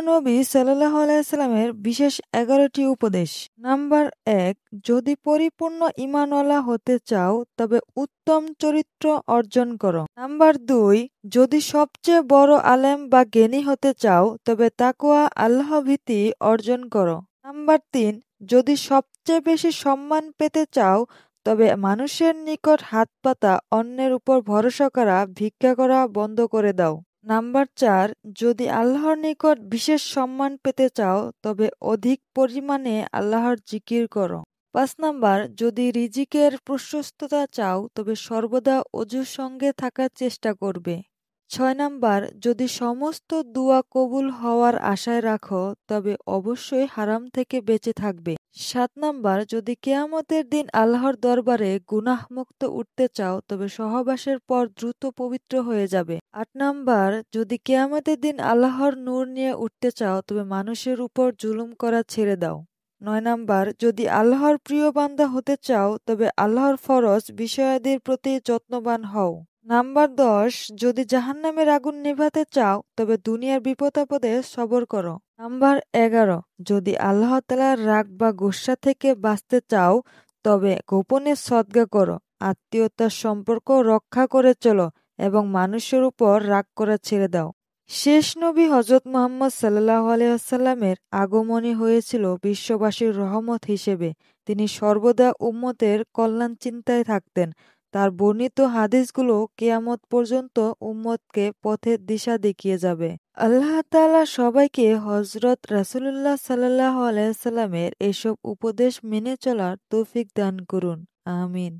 নবী সাল্লাল্লাহু আলাইহি সাল্লামের বিশেষ 11টি উপদেশ। নাম্বার 1, যদি পরিপূর্ণ ঈমানওয়ালা হতে চাও তবে উত্তম চরিত্র অর্জন করো। নাম্বার 2, যদি সবচেয়ে বড় আলেম বা জ্ঞানী হতে চাও তবে তাকওয়া আল্লাহভীতি অর্জন করো। নাম্বার 3, যদি সবচেয়ে বেশি সম্মান পেতে চাও তবে মানুষের নিকট হাত পাতা, অন্যের উপর ভরসা করা, ভিক্ষা করা বন্ধ করে দাও। নাম্বার 4, যদি আল্লাহর নিকট বিশেষ সম্মান পেতে চাও তবে অধিক পরিমাণে আল্লাহর জিকির করো। 5 নাম্বার, যদি রিজিকের প্রশস্ততা চাও তবে সর্বদা অজুর সঙ্গে থাকার চেষ্টা করবে। 6 নাম্বার, যদি সমস্ত দুয়া কবুল হওয়ার আশায় রাখো তবে অবশ্যই হারাম থেকে বেঁচে থাকবে। 7 নাম্বার, যদি কিয়ামতের দিন আল্লাহর দরবারে গুনাহমুক্ত উঠতে চাও তবে সহবাসের পর দ্রুত পবিত্র হয়ে যাবে। 8 নাম্বার, যদি কিয়ামতের দিন আল্লাহর নূর নিয়ে উঠতে চাও তবে মানুষের উপর জুলুম করা ছেড়ে দাও। 9 নাম্বার, যদি আল্লাহর প্রিয় বান্দা হতে চাও তবে আল্লাহর ফরজ বিষয়াদির প্রতি যত্নবান হও। নাম্বার 10, যদি জাহান্নামের আগুন নেভাতে চাও তবে দুনিয়ার বিপদ আপদে সবর করো। নাম্বার 11, যদি আল্লাহ তাআলার রাগ বা গুসা থেকে বাঁচতে চাও তবে গোপনে সদকা করো, আত্মীয়তার সম্পর্ক রক্ষা করে চলো এবং মানুষের উপর রাগ করা ছেড়ে দাও। শেষ নবী হযরত মুহাম্মদ সাল্লাল্লাহু আলাইহি ওয়াসাল্লামের আগমনী হয়েছিল বিশ্ববাসীর রহমত হিসেবে। তিনি সর্বদা উম্মতের কল্যাণ চিন্তায় থাকতেন। তার বর্ণিত হাদিসগুলো কিয়ামত পর্যন্ত উম্মতকে পথের দিশা দেখিয়ে যাবে। আল্লাহ তাআলা সবাইকে হযরত রাসূলুল্লাহ সাল্লাল্লাহু আলাইহি ওয়াসাল্লামের এসব উপদেশ মেনে চলার তৌফিক দান করুন। আমিন।